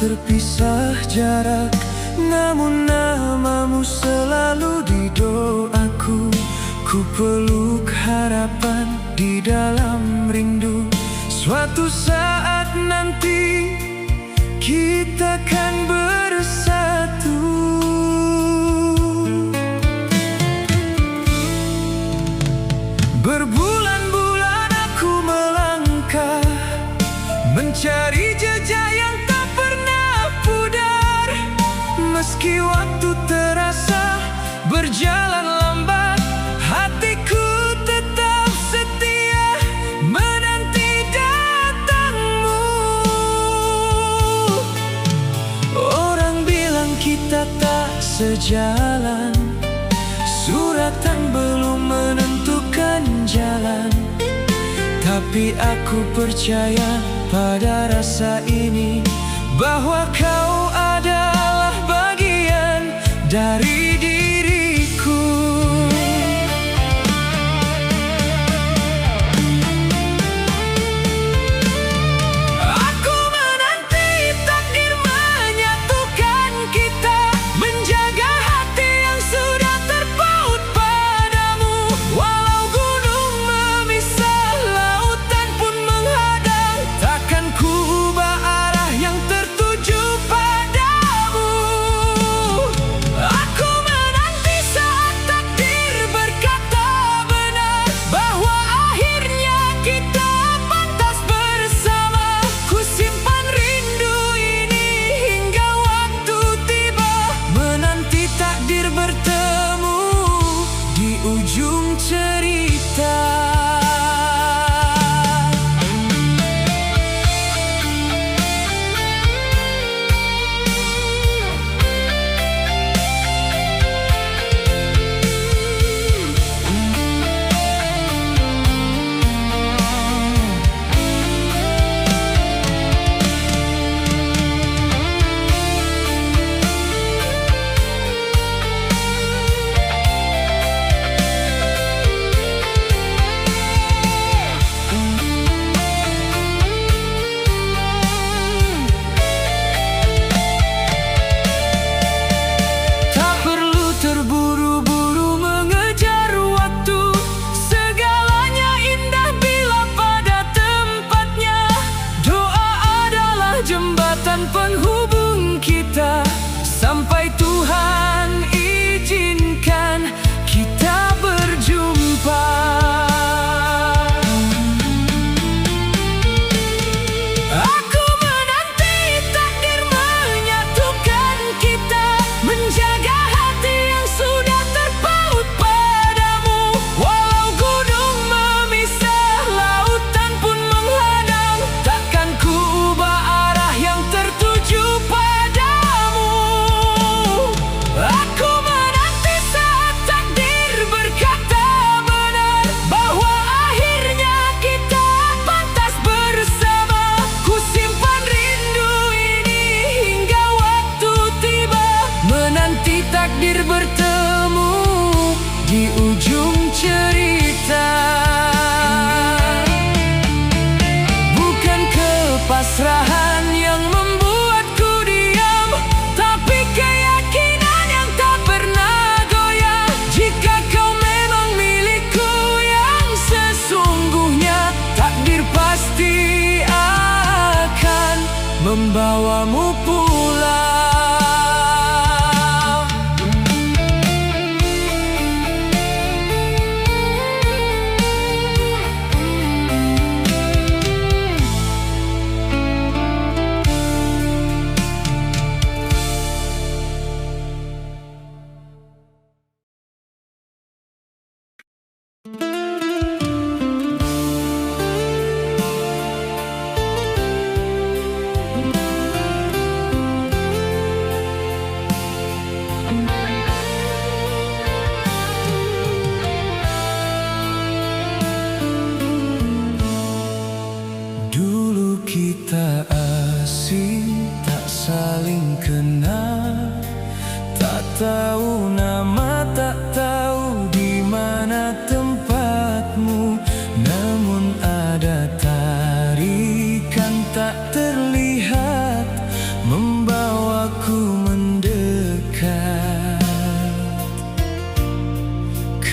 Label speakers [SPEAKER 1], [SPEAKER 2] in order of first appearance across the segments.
[SPEAKER 1] terpisah jarak, namun namamu selalu di doaku. Ku peluk harapan di dalam rindu, suatu saat nanti kita kan bersatu. Berbulan-bulan aku melangkah, mencari jejak yang tak pernah pudar. Meski waktu terasa berjalan lambat, hatiku tetap setia menanti datangmu. Orang bilang kita tak sejalan, suratan belum menentukan jalan. Tapi aku percaya pada rasa ini, bahwa kau adalah bagian dari diriku. Aku menanti takdir menyatukan kita, menjaga hati yang sudah terpaut padamu. Walau gunung memisah, lautan pun menghadang, takkan ku ubah arah yang tertuju padamu. Aku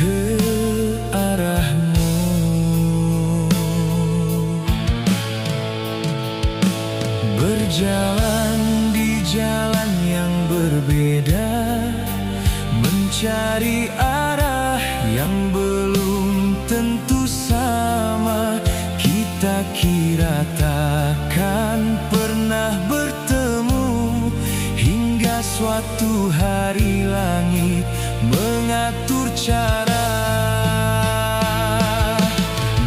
[SPEAKER 1] ke arahmu. Berjalan di jalan yang berbeda, mencari arah yang belum tentu sama. Kita kira takkan pernah bertemu, hingga suatu hari langit mengatur cara.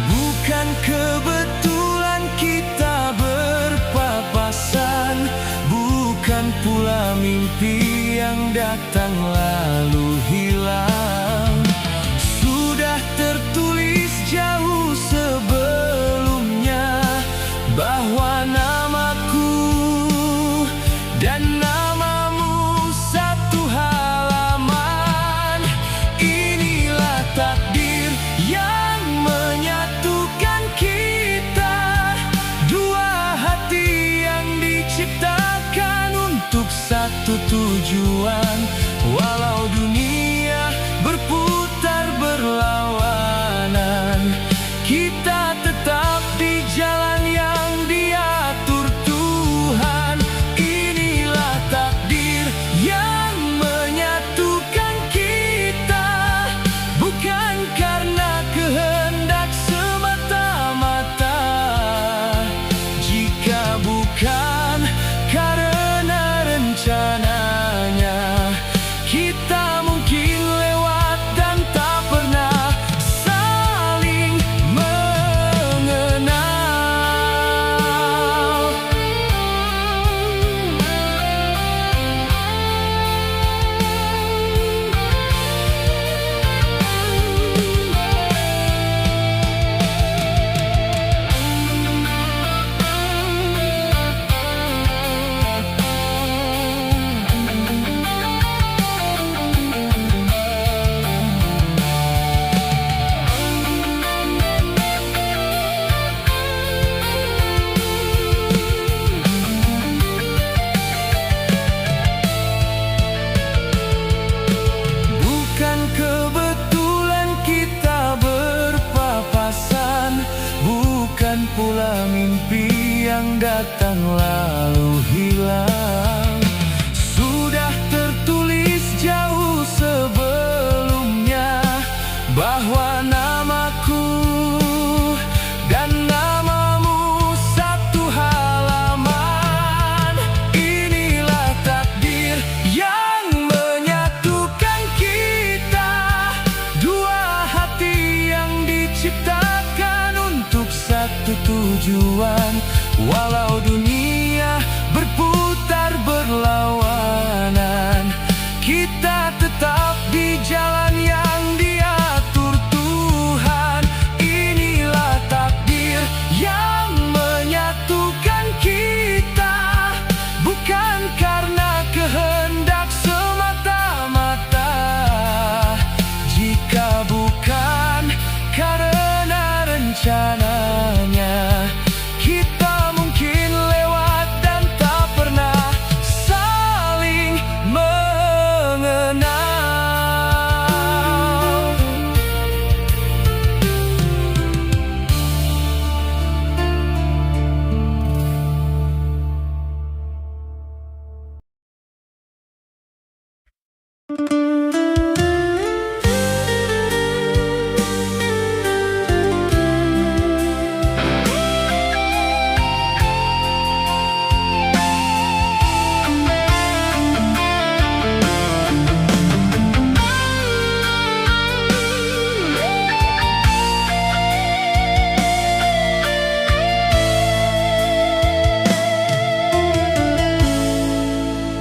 [SPEAKER 1] Bukan kebetulan kita berpapasan, bukan pula mimpi yang datang lalu hilang. Sudah tertulis jauh sebelumnya bahwa namaku dan namamu satu halaman. Inilah takdir yang menyatukan kita, dua hati yang diciptakan untuk satu tujuan. Walau dunia berputar berlawanan, kita tetap di jalan yang diatur Tuhan. Inilah takdir yang menyatukan kita, bukan karena kehendak semata-mata. Jika bukan karena rencananya, kita mungkin lewat dan tak pernah saling mengenal. Bukan kebetulan kita berpapasan, bukan pula mimpi yang datang lalu hilang. Sudah tertulis jauh sebelumnya bahwa namaku dan namamu satu halaman. Inilah takdir yang menyatukan kita, dua hati yang diciptakan untuk satu tujuan. Walau dunia berputar berlawanan, kita tetap di jalan yang diatur Tuhan. Inilah takdir yang menyatukan kita, bukan karena kehendak semata-mata. Jika bukan karena rencananya, kita mungkin lewat dan tak pernah saling mengenal.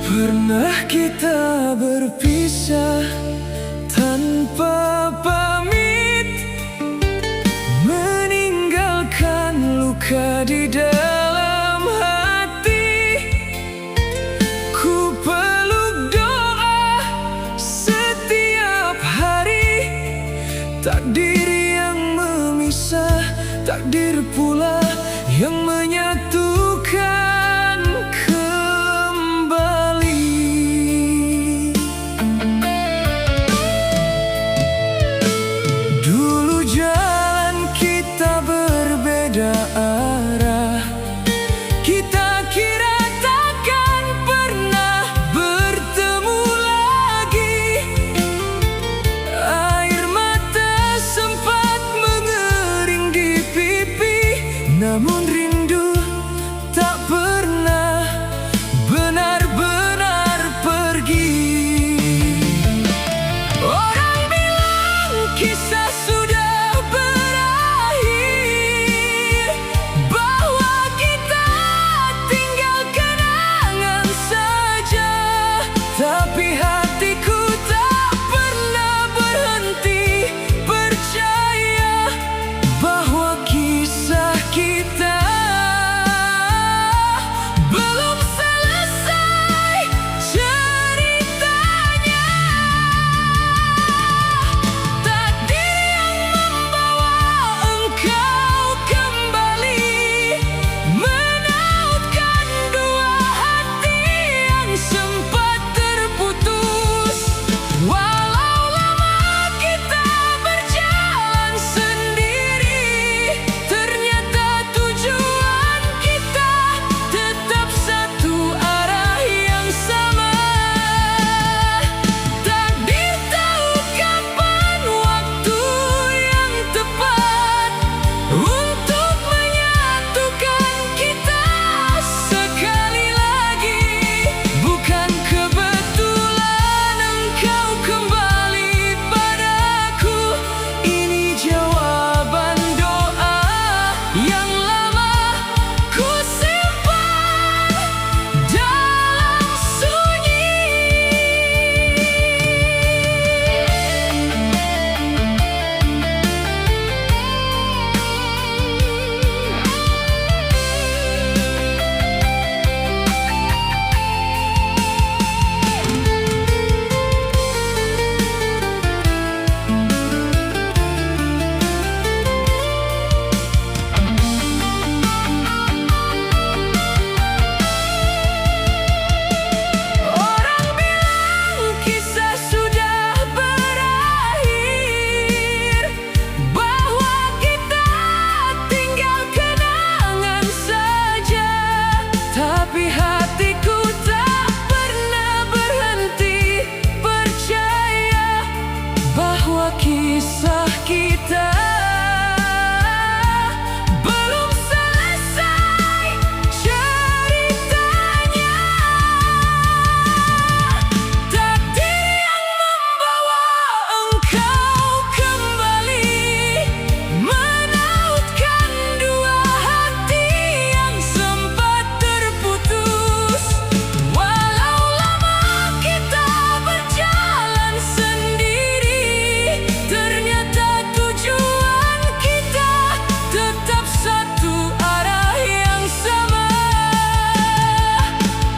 [SPEAKER 1] Pernah kita berpisah tanpa pamit, meninggalkan luka di dalam hati. Ku peluk doa setiap hari, takdir yang memisah, takdir pula yang menyatukan kembali. bahwa kisah kita belum selesai ceritanya. Takdir yang membawa engkau kembali, menautkan dua hati yang sempat terputus. Walau lama kita berjalan sendiri, ternyata tujuan kita tetap satu, arah yang sama.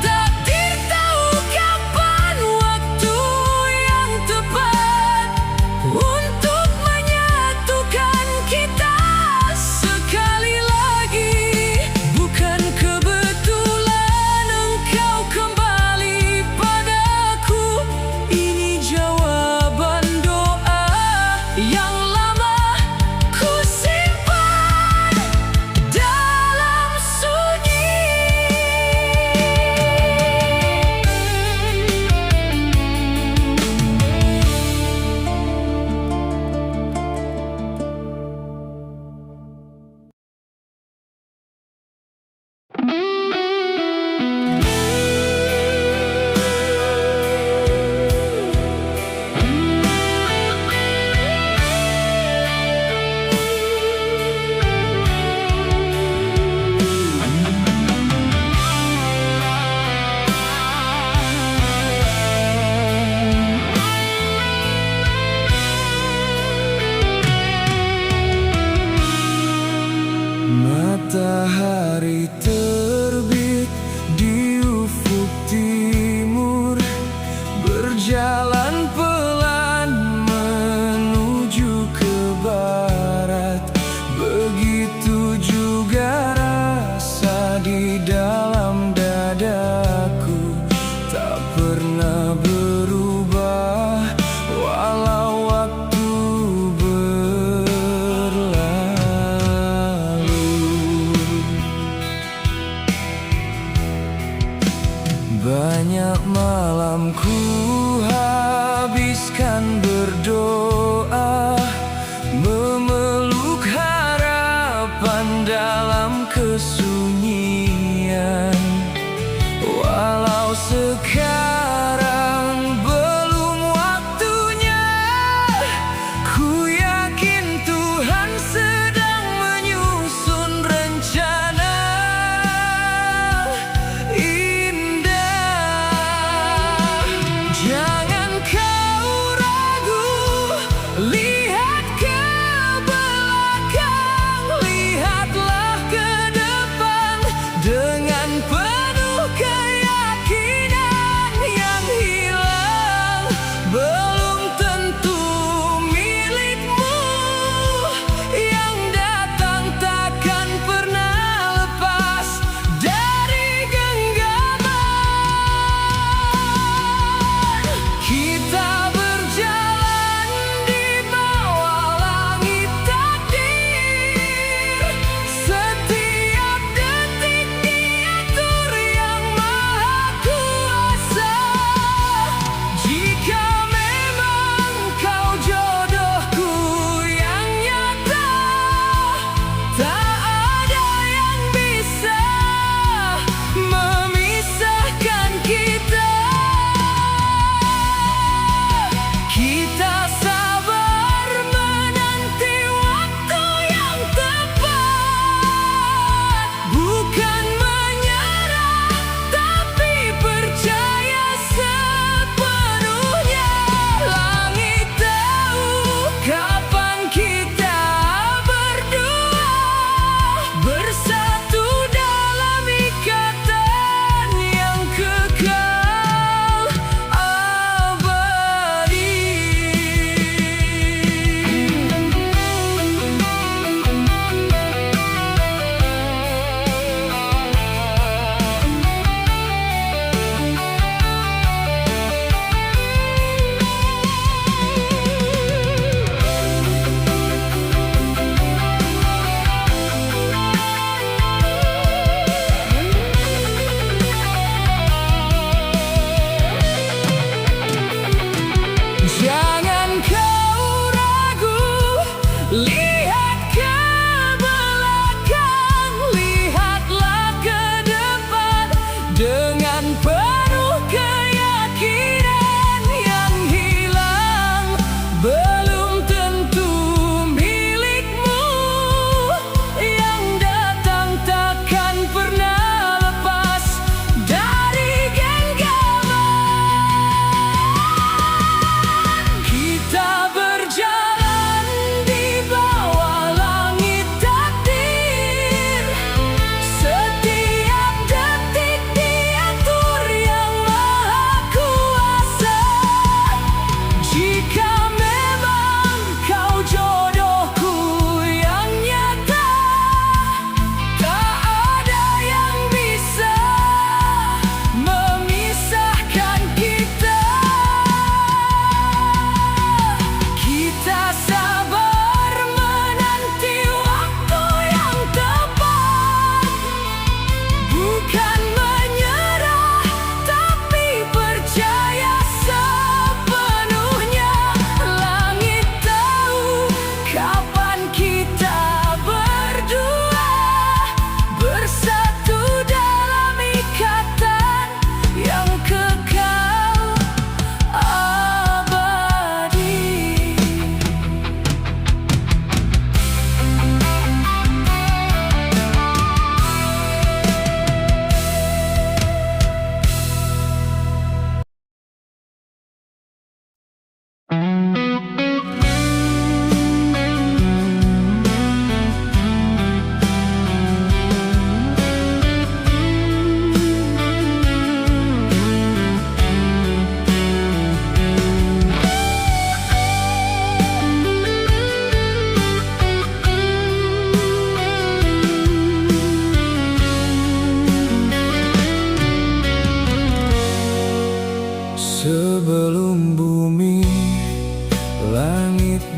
[SPEAKER 1] Takdir tahu kapan waktu yang tepat untuk menyatukan kita sekali lagi. Bukan kebetulan engkau kembali padaku, ini jawaban doa yang lama ku simpan dalam sunyi.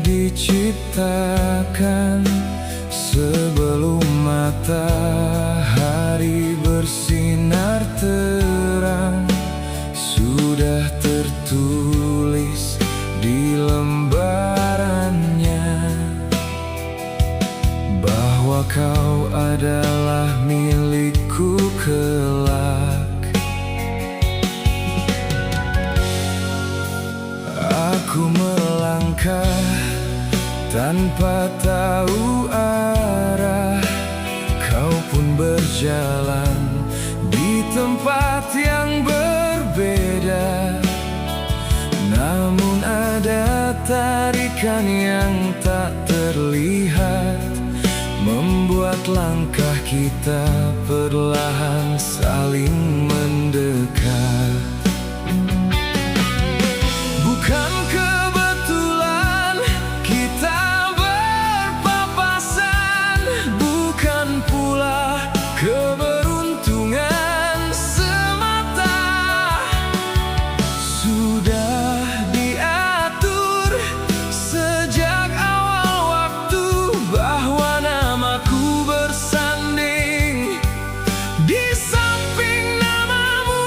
[SPEAKER 2] diciptakan sebelum matahari bersinar terang, sudah tertulis di lembarannya bahwa kau adalah milikku kelak. Aku melangkah tanpa tahu arah, kau pun berjalan di tempat yang berbeda. Namun ada tarikan yang tak terlihat, membuat langkah kita perlahan saling mendekat. Bukan kebetulan kita berpapasan, bukan pula keberuntungan semata. Sudah diatur sejak awal waktu bahwa namaku bersanding di samping namamu.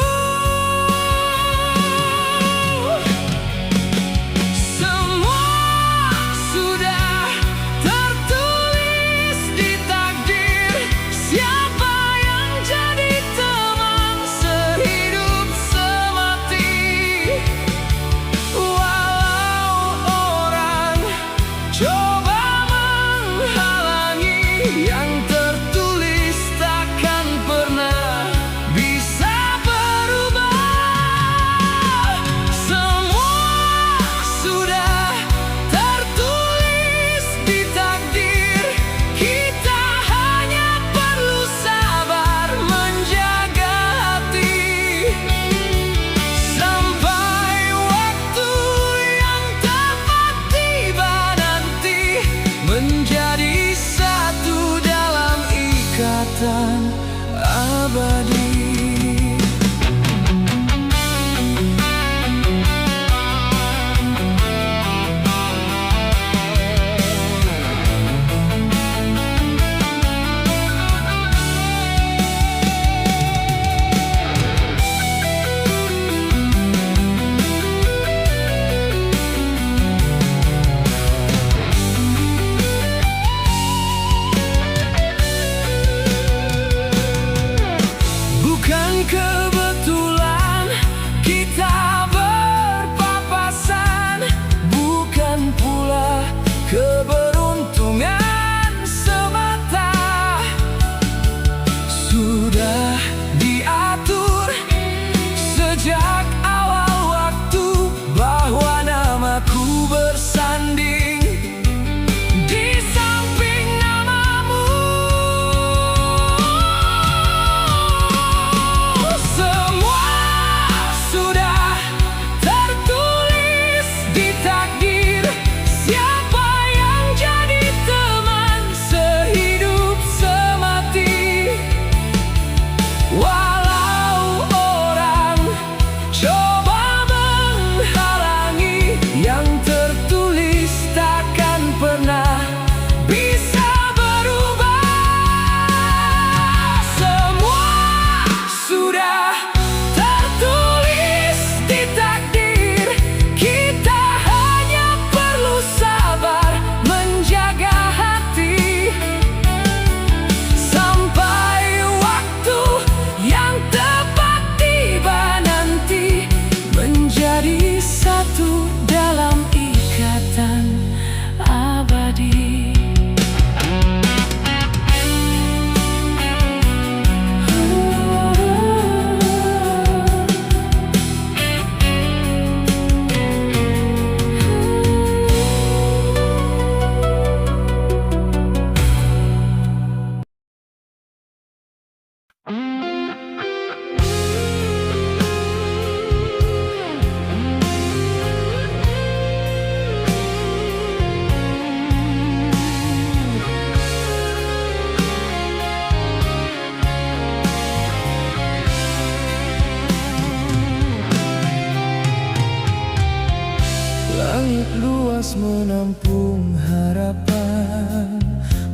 [SPEAKER 2] tabung harapan.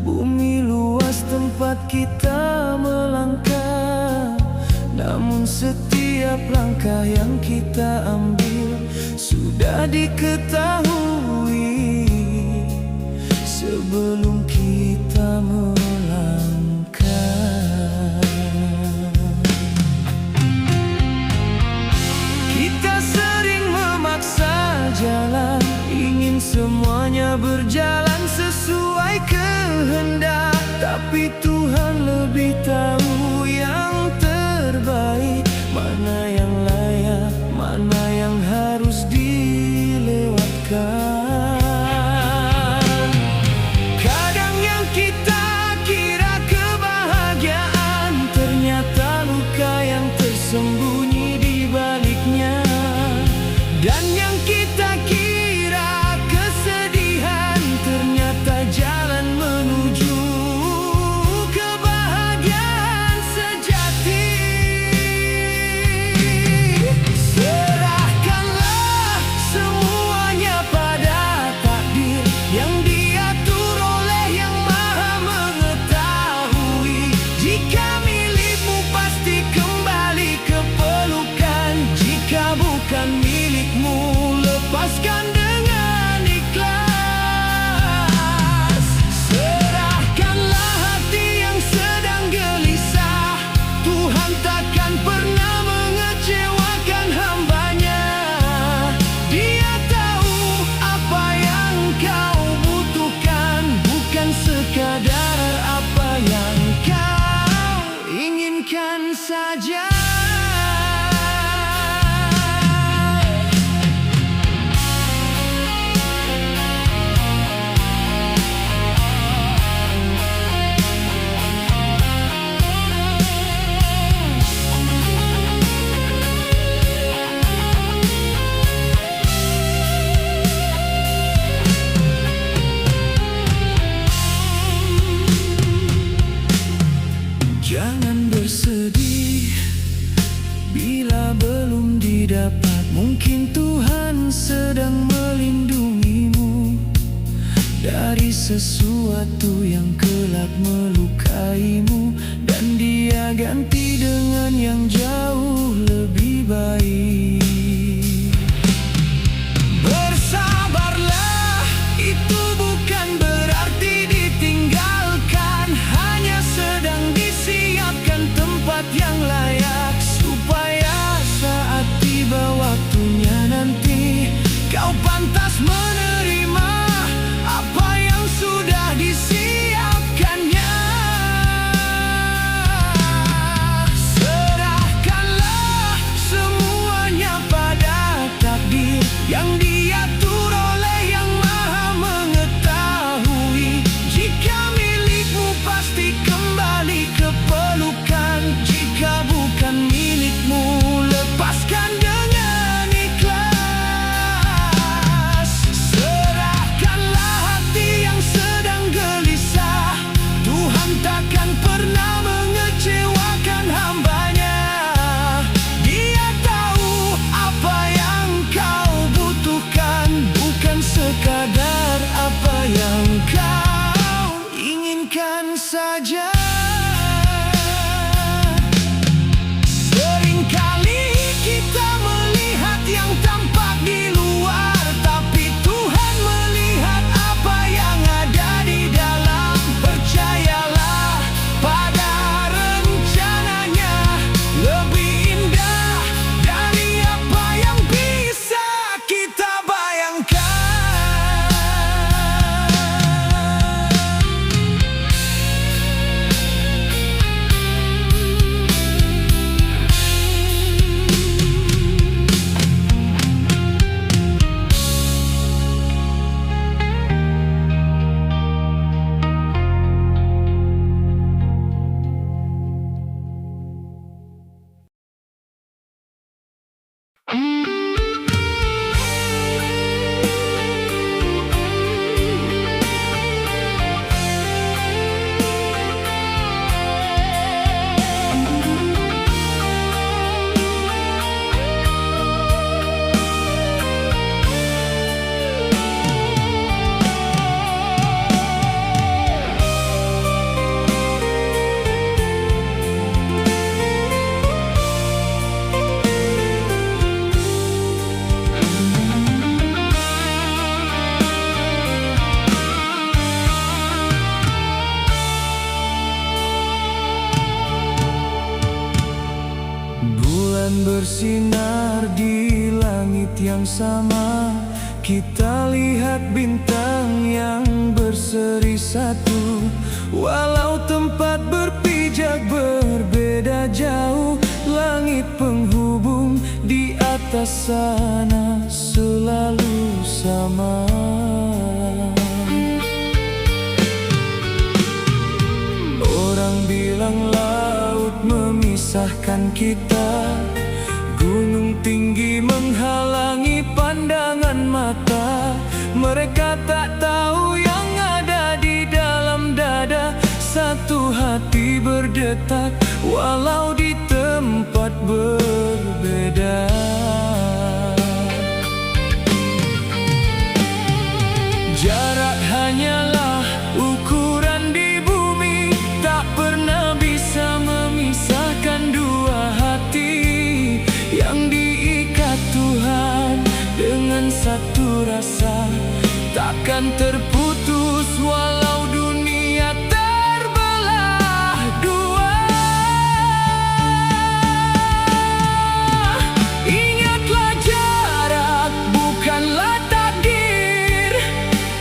[SPEAKER 2] Bumi luas tempat kita melangkah, namun setiap langkah yang kita ambil sudah diketahui sebelum kita melangkah. Kita sering memaksa jalan, ingin semuanya berjalan sesuai kehendak, tapi Tuhan lebih tahu yang terbaik, mana yang layak, mana yang harus dilewatkan. Kadang yang kita kira kebahagiaan ternyata luka yang tersembunyi di baliknya, dan yang kita kira kesedihan ternyata jalan menuju kebahagiaan sejati. Serahkanlah semuanya pada takdir yang diatur oleh Yang Maha Mengetahui. Jika milikmu pasti kembali ke pelukan, jika bukan milikmu lepaskan dengan ikhlas. Serahkanlah hati yang sedang gelisah, Tuhan takkan pernah mengecewakan hamba-Nya. Dia tahu apa yang kau butuhkan, bukan sekadar apa yang kau inginkan saja. Jangan bersedih bila belum didapat, mungkin Tuhan sedang melindungimu dari sesuatu yang kelak melukaimu, dan Dia ganti dengan yang jauh lebih baik. Bersabarlah, itu bukan berarti ditinggalkan, hanya sedang disiapkan tempat yang layak, supaya saat tiba waktunya nanti kau pantas menerima apa yang sudah disiapkannya. Serahkanlah semuanya bersinar di langit yang sama. Kita lihat bintang yang berseri satu. Walau tempat berpijak berbeda jauh, langit penghubung di atas sana selalu sama. Orang bilang laut memisahkan kita, gunung tinggi menghalangi pandangan mata. Mereka tak tahu yang ada di dalam dada. Satu hati berdetak walau di tempat berbeda. Jarak hanyalah ukuran di bumi, tak pernah bisa memisahkan dua hati yang diikat Tuhan dengan satu rasa. Takkan terputus walau dunia terbelah dua. Ingatlah jarak bukanlah takdir.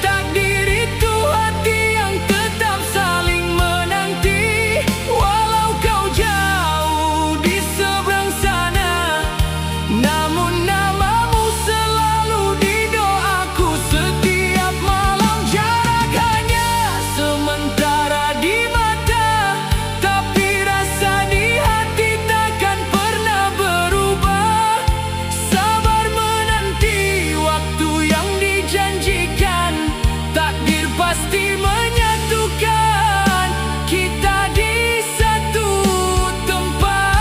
[SPEAKER 2] Takdir itu hati yang tetap saling menanti. Walau kau jauh di seberang sana, namun namamu selalu di doaku setiap malam. Jarak hanya sementara di mata, tapi rasa di hati takkan pernah berubah. Sabar menanti waktu yang dijanjikan, takdir pasti menyatukan kita di satu tempat.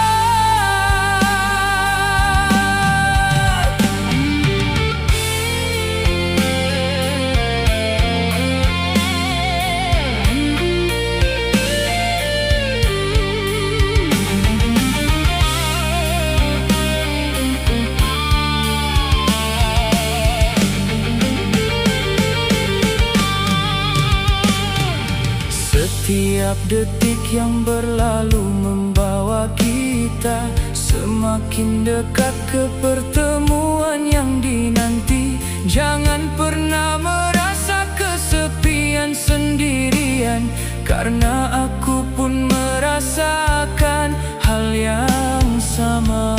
[SPEAKER 2] Setiap detik yang berlalu membawa kita semakin dekat ke pertemuan yang dinanti. Jangan pernah merasa kesepian sendirian, karena aku pun merasakan hal yang sama.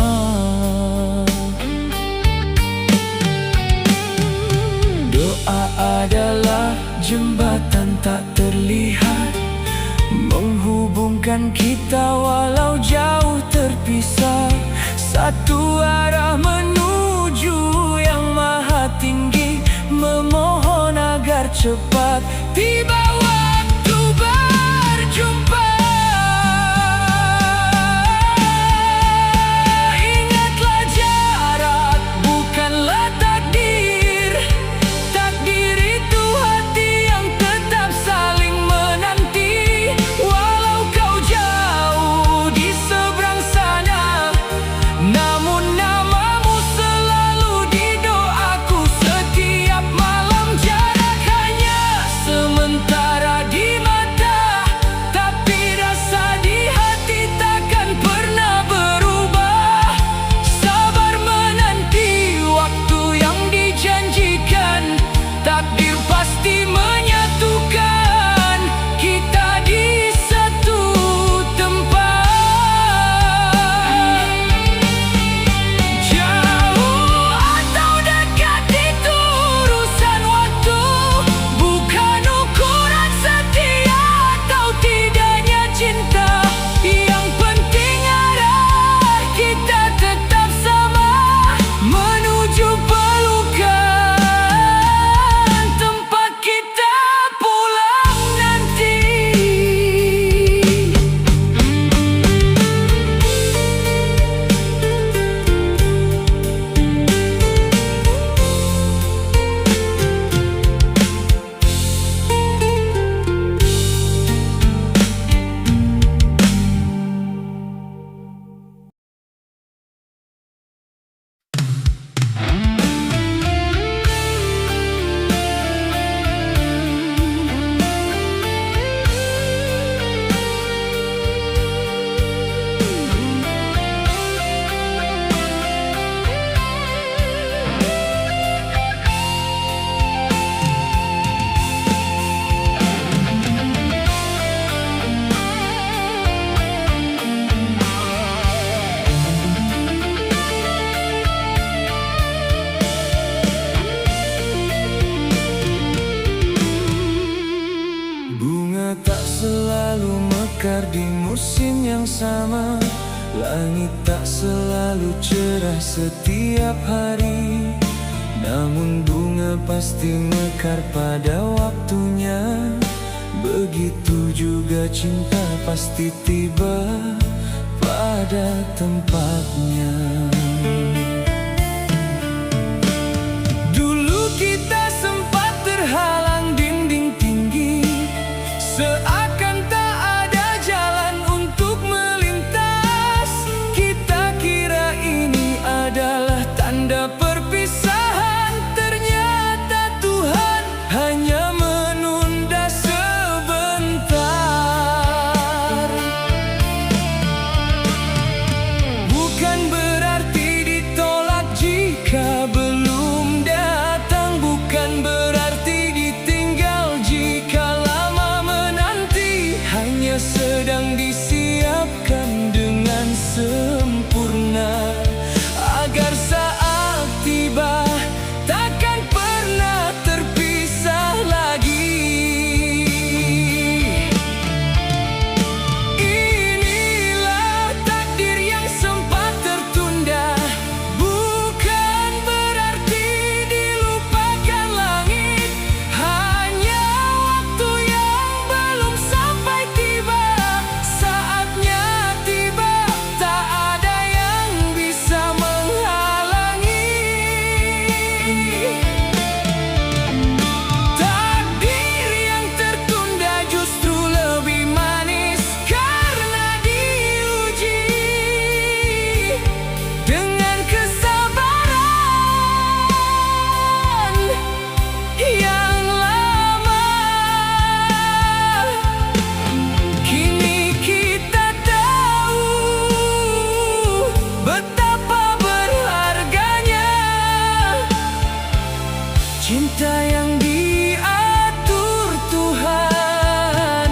[SPEAKER 2] Doa adalah jembatan tak terlihat, menghubungkan kita walau jauh terpisah. Satu arah menuju yang maha tinggi, memohon agar cepat tiba waktu berjumpa. Ingatlah jarak bukanlah takdir. Takdir itu hati yang tetap saling menanti. Walau kau jauh di seberang sana, namun namamu selalu di doaku setiap malam. Jarak hanya sementara mekar di musim yang sama. Langit tak selalu cerah setiap hari, namun bunga pasti mekar pada waktunya. Begitu juga cinta pasti tiba pada tempatnya. Dulu kita sempat terhalang dinding tinggi, seakan tak ada jalan untuk melintas. Kita kira ini adalah tanda perpisahan, ternyata Tuhan hanya menunda sebentar. Bukan berarti ditolak jika belum datang, bukan berarti ditinggal jika lama menanti. Hanya sedang disiapkan dengan sempurna, agar saat tiba takkan pernah terpisah lagi. Inilah takdir yang sempat tertunda, bukan berarti dilupakan langit. Hanya waktu yang belum sampai tiba, saatnya tiba, tak ada yang bisa menghalangi. Takdir yang tertunda justru lebih manis karena diuji dengan kesabaran yang lama. Kini kita tahu betapa berharganya cinta yang diatur Tuhan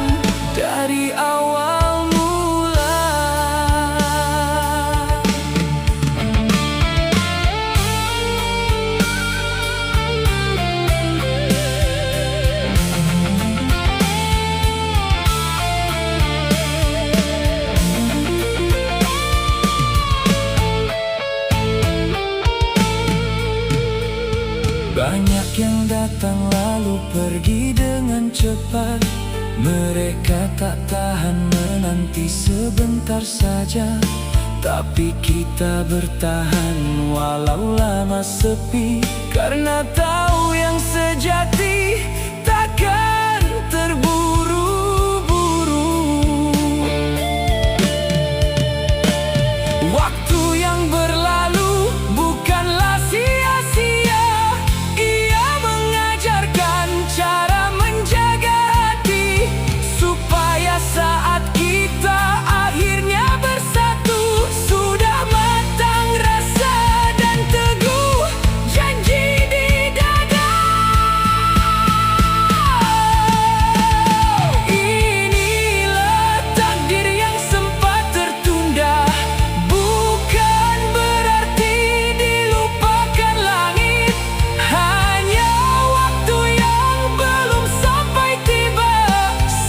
[SPEAKER 2] dari awal mula. Banyak yang datang lalu pergi dengan cepat. Mereka tak tahan menanti sebentar saja, tapi kita bertahan walau lama sepi, karena tahu yang sejati takkan terburu-buru. Waktu yang berlalu bukanlah sia-sia, ia mengajarkan cara menjaga hati, supaya saat kita akhirnya bersatu, sudah matang rasa dan teguh janji di dada. Inilah takdir yang sempat tertunda, bukan berarti dilupakan langit. Hanya waktu yang belum sampai tiba,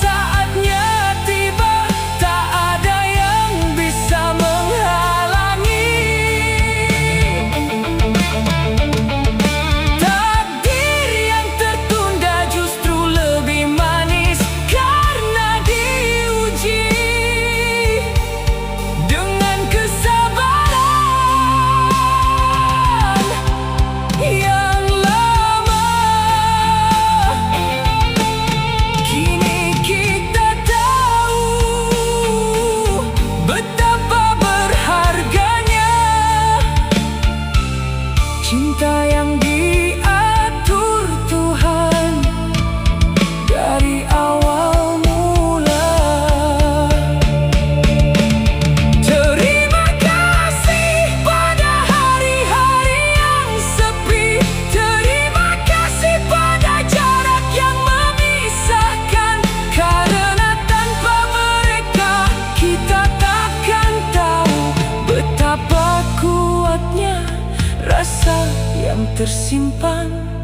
[SPEAKER 2] saatnya tiba, tak ada yang bisa menghalangi. Takdir yang tertunda justru lebih manis karena diuji dengan kesabaran yang lama. Kini kita tahu betapa berharganya cinta yang diatur Tuhan dari awal mula. Terima kasih pada hari-hari yang sepi, terima kasih pada jarak yang memisahkan, karena tanpa mereka kita takkan tahu betapa kuatnya rasa yang tersimpan.